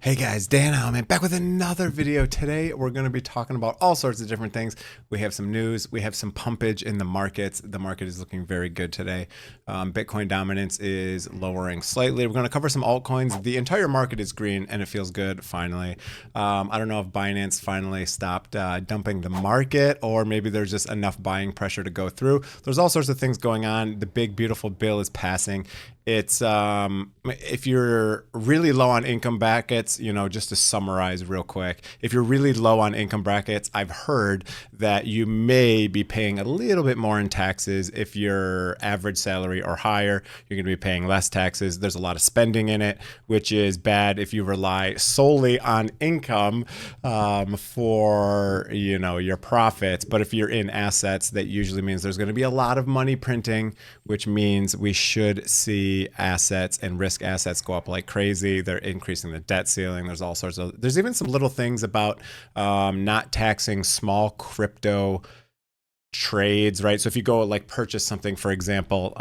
Hey guys, Dan Heilman back with another video. Today we're going to be talking about all sorts of different things. We have some news, we have some pumpage in the markets. The market is looking very good today. Bitcoin dominance is lowering slightly. We're going to cover some altcoins. The entire market is green and it feels good finally. I don't know if Binance finally stopped dumping the market, or maybe there's just enough buying pressure to go through. There's all sorts of things going on. The big beautiful bill is passing. It's if you're really low on income brackets, just to summarize real quick, if you're really low on income brackets, I've heard that you may be paying a little bit more in taxes. If your average salary or higher, you're going to be paying less taxes. There's a lot of spending in it, which is bad if you rely solely on income for your profits. But if you're in assets, that usually means there's going to be a lot of money printing, which means we should see assets and risk assets go up like crazy. They're increasing the debt ceiling. There's even some little things about not taxing small crypto trades, right? So if you go purchase something, for example,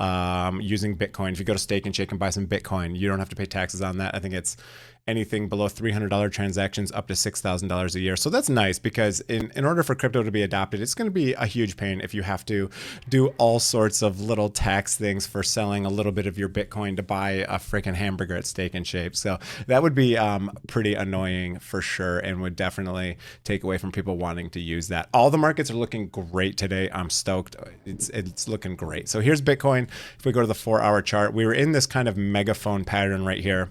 using Bitcoin, if you go to Steak and Shake and buy some Bitcoin, you don't have to pay taxes on that. I think it's anything below $300 transactions up to $6,000 a year. So that's nice, because in order for crypto to be adopted, it's going to be a huge pain if you have to do all sorts of little tax things for selling a little bit of your Bitcoin to buy a freaking hamburger at Steak and Shake. So that would be pretty annoying for sure, and would definitely take away from people wanting to use that. All the markets are looking great today. I'm stoked. It's looking great. So here's Bitcoin. If we go to the 4-hour chart, we were in this kind of megaphone pattern right here.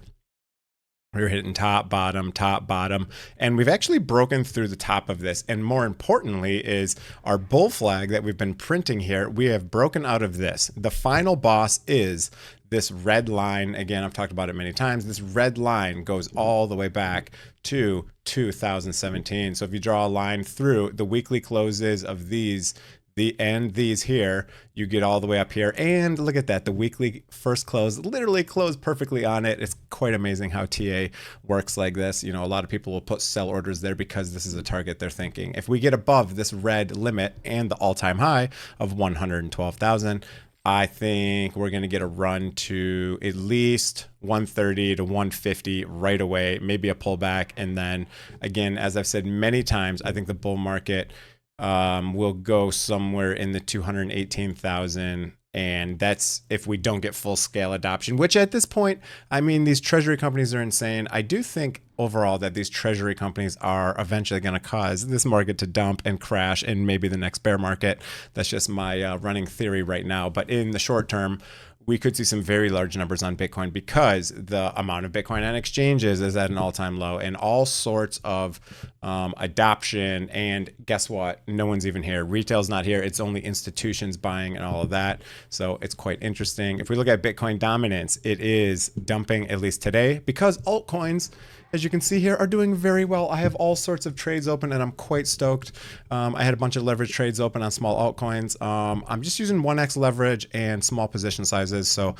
We were hitting top, bottom, and we've actually broken through the top of this. And more importantly is our bull flag that we've been printing here. We have broken out of this. The final boss is this red line. Again, I've talked about it many times. This red line goes all the way back to 2017. So if you draw a line through the weekly closes of these, these here, you get all the way up here, and look at that, the weekly first close literally closed perfectly on it. It's quite amazing how TA works like this. A lot of people will put sell orders there because this is a target they're thinking. If we get above this red limit and the all-time high of 112,000, I think we're going to get a run to at least 130 to 150 right away, maybe a pullback. And then again, as I've said many times, I think the bull market will go somewhere in the 218,000, and that's if we don't get full scale adoption, which at this point, I mean, these treasury companies are insane. I do think overall that these treasury companies are eventually going to cause this market to dump and crash in maybe the next bear market. That's just my running theory right now. But in the short term, we could see some very large numbers on Bitcoin, because the amount of Bitcoin on exchanges is at an all-time low, and all sorts of adoption. And guess what? No one's even here. Retail's not here. It's only institutions buying and all of that. So it's quite interesting. If we look at Bitcoin dominance, it is dumping, at least today, because altcoins, as you can see here, are doing very well. I have all sorts of trades open and I'm quite stoked. I had a bunch of leverage trades open on small altcoins. I'm just using 1x leverage and small position sizes. So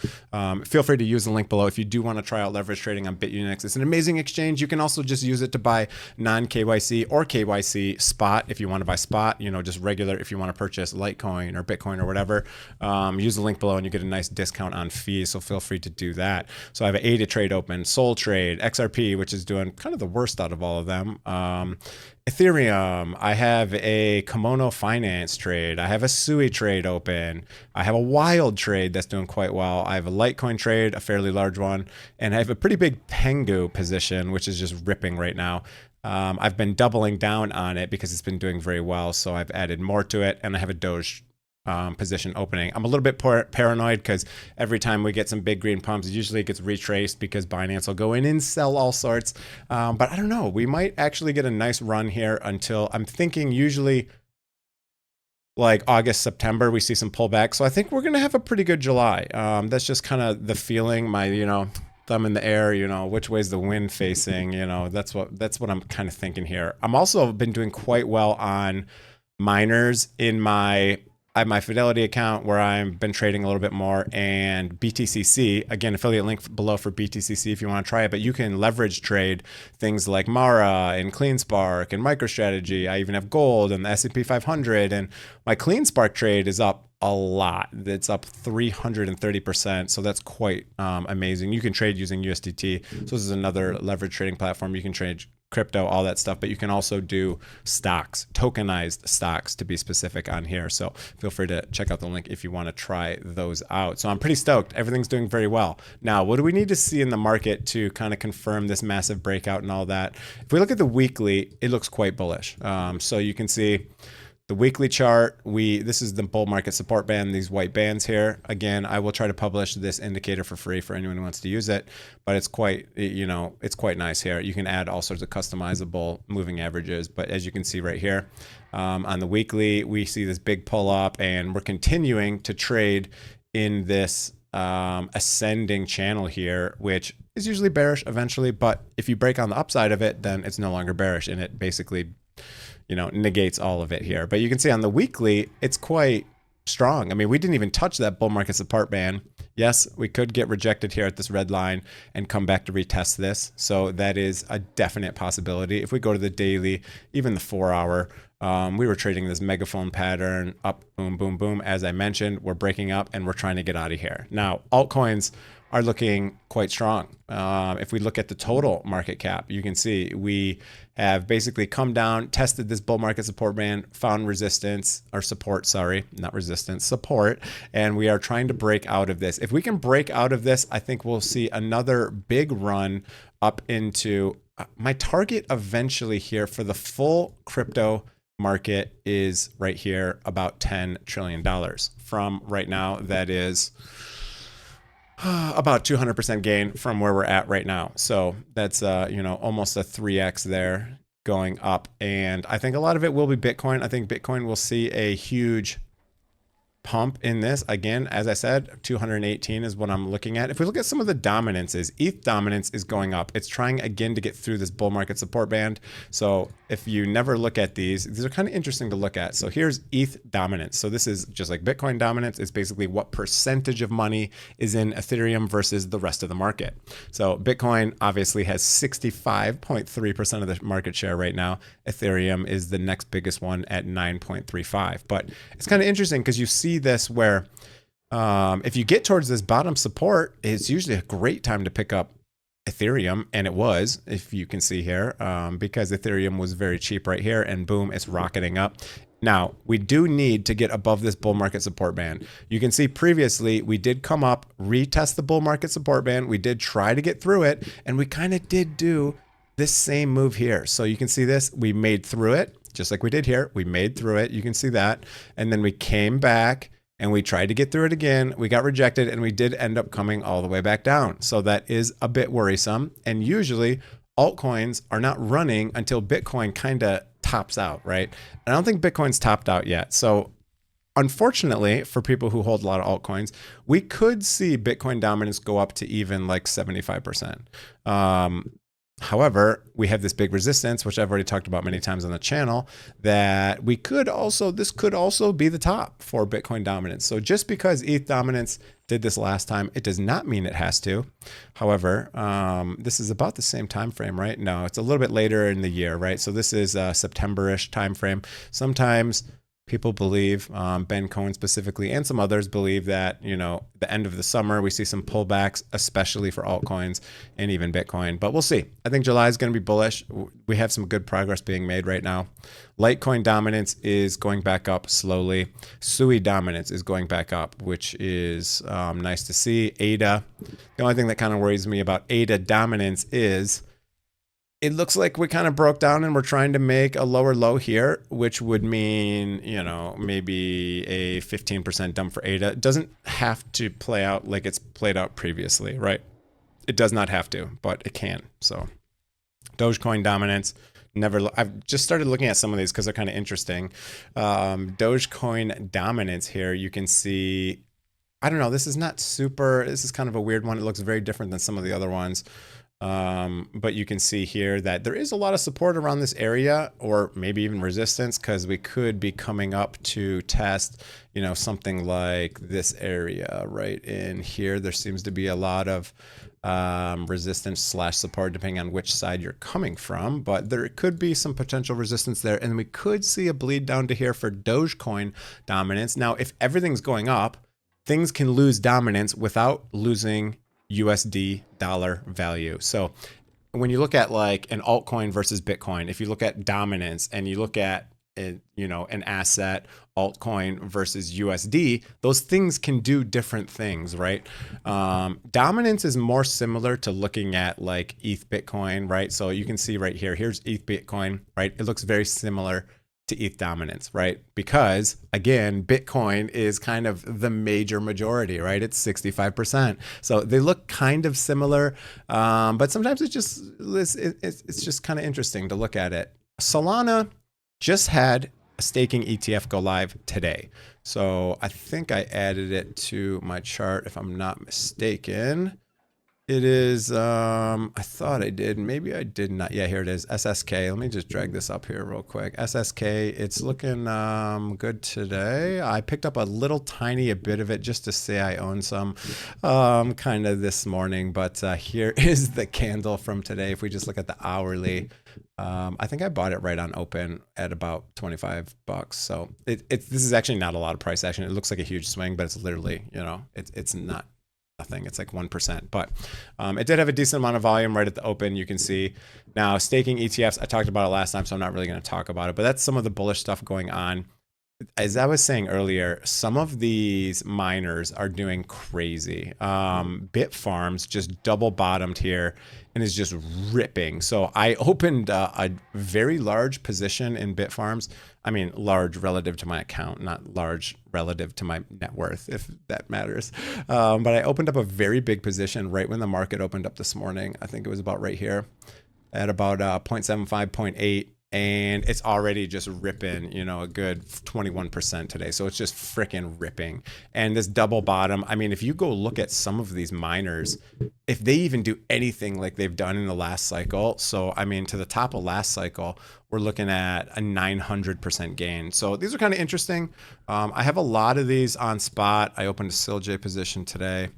feel free to use the link below if you do want to try out leverage trading on Bitunix. It's an amazing exchange. You can also just use it to buy non-KYC or KYC spot if you want to buy spot, just regular if you want to purchase Litecoin or Bitcoin or whatever. Use the link below and you get a nice discount on fees. So feel free to do that. So I have an ADA trade open, Soul Trade, XRP, which is doing kind of the worst out of all of them. Ethereum, I have a Kimono Finance trade. I have a Sui trade open. I have a Wild trade that's doing quite well. I have a Litecoin trade, a fairly large one, and I have a pretty big Pengu position, which is just ripping right now. I've been doubling down on it because it's been doing very well, so I've added more to it, and I have a Doge position opening. I'm a little bit paranoid because every time we get some big green pumps, usually it gets retraced because Binance will go in and sell all sorts. But I don't know. We might actually get a nice run here until, I'm thinking usually like August, September, we see some pullback. So I think we're going to have a pretty good July. That's just kind of the feeling, my, thumb in the air, which way's the wind facing, that's what I'm kind of thinking here. I'm also been doing quite well on miners I have my Fidelity account where I've been trading a little bit more, and BTCC, again, affiliate link below for BTCC if you want to try it, but you can leverage trade things like Mara and CleanSpark and MicroStrategy. I even have gold and the S&P 500, and my CleanSpark trade is up a lot. It's up 330%. So that's quite amazing. You can trade using USDT. So this is another leverage trading platform. You can trade crypto, all that stuff, but you can also do stocks, tokenized stocks to be specific on here. So feel free to check out the link if you want to try those out. So I'm pretty stoked. Everything's doing very well. Now, what do we need to see in the market to kind of confirm this massive breakout and all that? If we look at the weekly, it looks quite bullish. So you can see the weekly chart, this is the bull market support band, these white bands here. Again, I will try to publish this indicator for free for anyone who wants to use it, but it's quite, it's quite nice here. You can add all sorts of customizable moving averages, but as you can see right here, on the weekly, we see this big pull up and we're continuing to trade in this ascending channel here, which is usually bearish eventually, but if you break on the upside of it, then it's no longer bearish and it basically negates all of it here. But you can see on the weekly, it's quite strong. I mean, we didn't even touch that bull market support band. Yes, we could get rejected here at this red line and come back to retest this. So that is a definite possibility. If we go to the daily, even the 4 hour, we were trading this megaphone pattern up, boom, boom, boom. As I mentioned, we're breaking up and we're trying to get out of here. Now, altcoins are looking quite strong. If we look at the total market cap, you can see we have basically come down, tested this bull market support band, found resistance or support, sorry, not resistance, support, and we are trying to break out of this. If we can break out of this, I think we'll see another big run up into my target eventually here for the full crypto market is right here, about $10 trillion. From right now, that is about 200% gain from where we're at right now. So that's, almost a 3x there going up. And I think a lot of it will be Bitcoin. I think Bitcoin will see a huge pump in this. Again, as I said, 218 is what I'm looking at. If we look at some of the dominances, ETH dominance is going up. It's trying again to get through this bull market support band. So if you never look at these are kind of interesting to look at. So here's ETH dominance. So this is just like Bitcoin dominance. It's basically what percentage of money is in Ethereum versus the rest of the market. So Bitcoin obviously has 65.3% of the market share right now. Ethereum is the next biggest one at 9.35. But it's kind of interesting because you see this where if you get towards this bottom support, it's usually a great time to pick up Ethereum, and it was, if you can see here, because Ethereum was very cheap right here, and boom, it's rocketing up. Now, we do need to get above this bull market support band. You can see previously we did come up, retest the bull market support band. We did try to get through it, and we kind of did do this same move here. So you can see this, we made through it, just like we did here. We made through it, you can see that. And then we came back and we tried to get through it again. We got rejected and we did end up coming all the way back down. So that is a bit worrisome. And usually altcoins are not running until Bitcoin kind of tops out, right? And I don't think Bitcoin's topped out yet. So unfortunately, for people who hold a lot of altcoins, we could see Bitcoin dominance go up to even like 75%. However, we have this big resistance, which I've already talked about many times on the channel, that this could also be the top for Bitcoin dominance. So just because ETH dominance did this last time, it does not mean it has to. However, this is about the same time frame, right? No, it's a little bit later in the year, right? So this is a September-ish time frame. Sometimes people believe, Ben Cohen specifically, and some others believe that, the end of the summer, we see some pullbacks, especially for altcoins and even Bitcoin. But we'll see. I think July is going to be bullish. We have some good progress being made right now. Litecoin dominance is going back up slowly. Sui dominance is going back up, which is nice to see. ADA, the only thing that kind of worries me about ADA dominance is it looks like we kind of broke down and we're trying to make a lower low here, which would mean, maybe a 15% dump for ADA. It doesn't have to play out like it's played out previously, right? It does not have to, but it can. So Dogecoin dominance, I've just started looking at some of these because they're kind of interesting. Dogecoin dominance here, you can see, I don't know, this is kind of a weird one. It looks very different than some of the other ones. But you can see here that there is a lot of support around this area, or maybe even resistance, because we could be coming up to test, something like this area right in here. There seems to be a lot of resistance slash support depending on which side you're coming from, but there could be some potential resistance there, and we could see a bleed down to here for Dogecoin dominance. Now, if everything's going up, things can lose dominance without losing USD dollar value. So when you look at like an altcoin versus Bitcoin, if you look at dominance and you look at an asset, altcoin versus USD, those things can do different things, right? Dominance is more similar to looking at like ETH Bitcoin, right? So you can see right here, here's ETH Bitcoin, right? It looks very similar to ETH dominance, right? Because again, Bitcoin is kind of the major majority, right? It's 65%. So they look kind of similar, but sometimes it's just kind of interesting to look at it. Solana just had a staking ETF go live today. So I think I added it to my chart if I'm not mistaken. It is, I thought I did, maybe I did not. Yeah, here it is, SSK. Let me just drag this up here real quick. SSK, it's looking good today. I picked up a little tiny bit of it just to say I own some kind of this morning, but here is the candle from today. If we just look at the hourly, I think I bought it right on open at about 25 bucks. So this is actually not a lot of price action. It looks like a huge swing, but it's literally, it's not nothing. It's like 1%, but it did have a decent amount of volume right at the open. You can see now staking ETFs. I talked about it last time, so I'm not really going to talk about it, but that's some of the bullish stuff going on. As I was saying earlier, some of these miners are doing crazy. Bitfarms just double bottomed here and is just ripping. So I opened a very large position in Bitfarms. I mean, large relative to my account, not large relative to my net worth, if that matters. But I opened up a very big position right when the market opened up this morning. I think it was about right here at about 0.75, 0.8. And it's already just ripping, a good 21% today. So it's just freaking ripping. And this double bottom, I mean, if you go look at some of these miners, if they even do anything like they've done in the last cycle, so I mean, to the top of last cycle, we're looking at a 900% gain. So these are kind of interesting. I have a lot of these on spot. I opened a SILJ position today.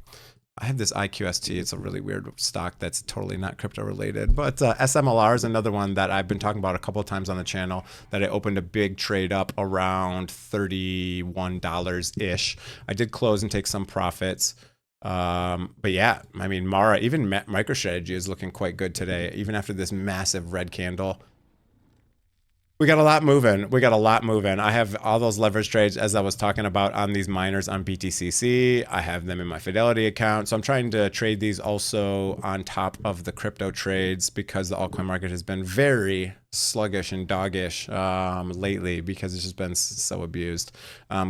I have this IQST. It's a really weird stock that's totally not crypto related, but SMLR is another one that I've been talking about a couple of times on the channel that I opened a big trade up around $31-ish. I did close and take some profits. But yeah, I mean, Mara, even MicroStrategy is looking quite good today, even after this massive red candle. We got a lot moving. I have all those leverage trades as I was talking about on these miners on BTCC. I have them in my Fidelity account. So I'm trying to trade these also on top of the crypto trades because the altcoin market has been very sluggish and doggish lately because it's just been so abused.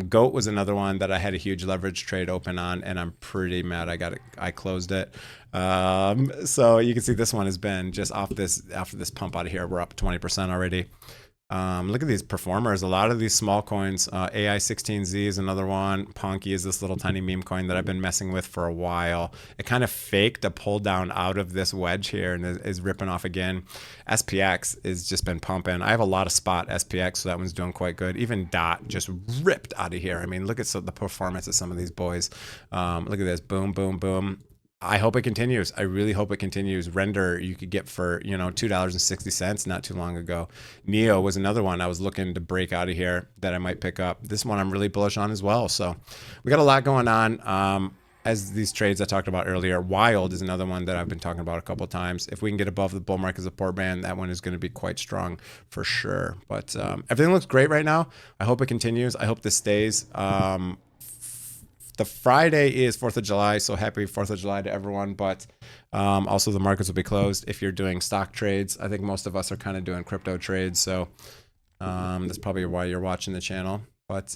GOAT was another one that I had a huge leverage trade open on, and I'm pretty mad I closed it. So you can see this one has been just after this pump out of here. We're up 20% already. Look at these performers. A lot of these small coins, AI16Z is another one. Ponky is this little tiny meme coin that I've been messing with for a while. It kind of faked a pull down out of this wedge here and is ripping off again. SPX has just been pumping. I have a lot of spot SPX, so that one's doing quite good. Even DOT just ripped out of here. I mean, look at the performance of some of these boys. Look at this. Boom, boom, boom. I hope it continues. I really hope it continues. Render you could get for, $2.60 not too long ago. Neo was another one I was looking to break out of here that I might pick up. This one I'm really bullish on as well. So we got a lot going on. As these trades I talked about earlier, Wild is another one that I've been talking about a couple of times. If we can get above the bull market support band, that one is going to be quite strong for sure. But everything looks great right now. I hope it continues. I hope this stays. The Friday is 4th of July, so happy 4th of July to everyone. But also the markets will be closed if you're doing stock trades. I think most of us are kind of doing crypto trades, so that's probably why you're watching the channel. But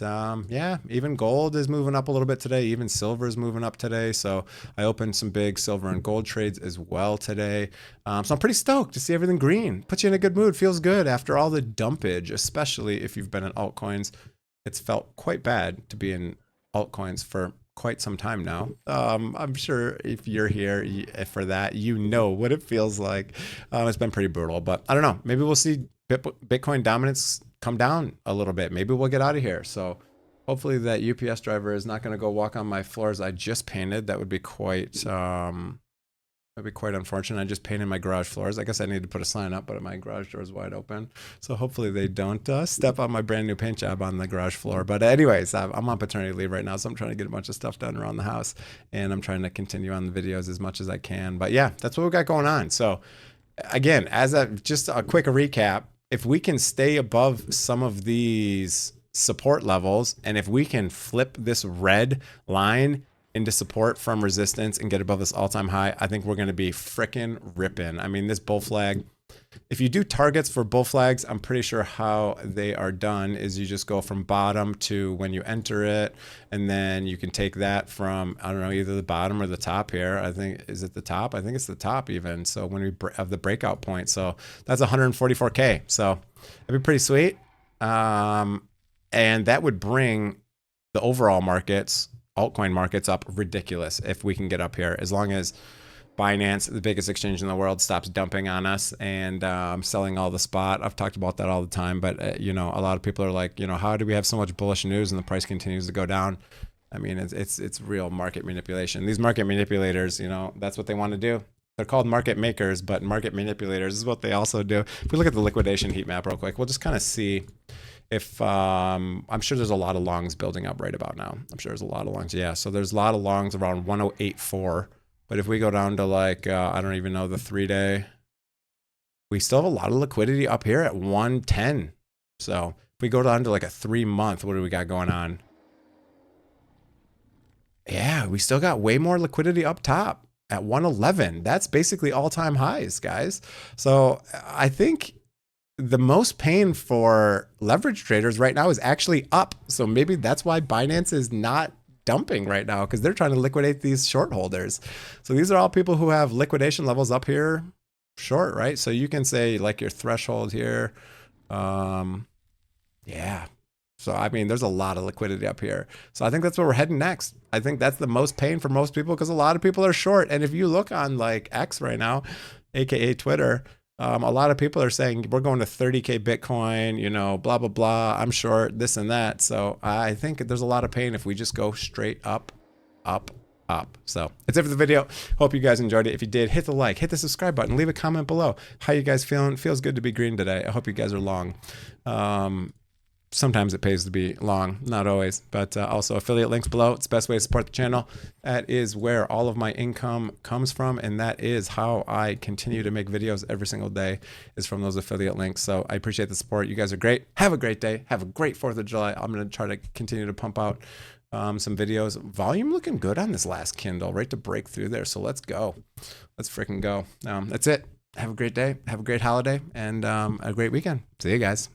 yeah, even gold is moving up a little bit today. Even silver is moving up today. So I opened some big silver and gold trades as well today. So I'm pretty stoked to see everything green. Puts you in a good mood. Feels good after all the dumpage, especially if you've been in altcoins. It's felt quite bad to be in altcoins for quite some time now. I'm sure if you're here for that, you know what it feels like. It's been pretty brutal, but I don't know. Maybe we'll see Bitcoin dominance come down a little bit. Maybe we'll get out of here. So hopefully that UPS driver is not going to go walk on my floors I just painted. That would be quite That'd be quite unfortunate. I just painted my garage floors. I guess I need to put a sign up, but my garage door is wide open. So hopefully they don't step on my brand new paint job on the garage floor. But anyways, I'm on paternity leave right now, so I'm trying to get a bunch of stuff done around the house. And I'm trying to continue on the videos as much as I can. But yeah, that's what we got going on. So again, just a quick recap, if we can stay above some of these support levels, and if we can flip this red line into support from resistance and get above this all-time high, I think we're going to be frickin' ripping. I mean, this bull flag, if you do targets for bull flags, I'm pretty sure how they are done is you just go from bottom to when you enter it, and then you can take that from, I don't know, either the bottom or the top here. I think, is it the top? I think it's the top even. So when we have the breakout point, so that's 144K. So that'd be pretty sweet. And that would bring the overall markets, altcoin markets, up ridiculous if we can get up here, as long as Binance, the biggest exchange in the world, stops dumping on us and selling all the spot. I've talked about that all the time, but you know, a lot of people are like, you know, how do we have so much bullish news and the price continues to go down? I mean, it's real market manipulation. These market manipulators, you know, that's what they want to do. They're called market makers, but market manipulators is what they also do. If we look at the liquidation heat map real quick, we'll just kind of see if I'm sure there's a lot of longs building up right about now. I'm sure there's a lot of longs. Yeah, so there's a lot of longs around 108.4. But if we go down to like, I don't even know, the 3-day, we still have a lot of liquidity up here at 110. So if we go down to like a 3-month, what do we got going on? Yeah, we still got way more liquidity up top at 111. That's basically all-time highs, guys. So I think the most pain for leverage traders right now is actually up. So maybe that's why Binance is not dumping right now, because they're trying to liquidate these short holders. So these are all people who have liquidation levels up here short, right? So you can say like your threshold here. Yeah. So, I mean, there's a lot of liquidity up here. So I think that's where we're heading next. I think that's the most pain for most people, because a lot of people are short. And if you look on like X right now, AKA Twitter, a lot of people are saying we're going to 30K Bitcoin, you know, blah, blah, blah. I'm short, this and that. So I think there's a lot of pain if we just go straight up, up, up. So that's it for the video. Hope you guys enjoyed it. If you did, hit the like, hit the subscribe button, leave a comment below. How you guys feeling? Feels good to be green today. I hope you guys are long. Sometimes it pays to be long, not always, but also affiliate links below. It's the best way to support the channel. That is where all of my income comes from, and that is how I continue to make videos every single day, is from those affiliate links. So I appreciate the support. You guys are great. Have a great day. Have a great 4th of July. I'm going to try to continue to pump out some videos. Volume looking good on this last Kindle, right to break through there. So let's go. Let's freaking go. That's it. Have a great day. Have a great holiday, and a great weekend. See you guys.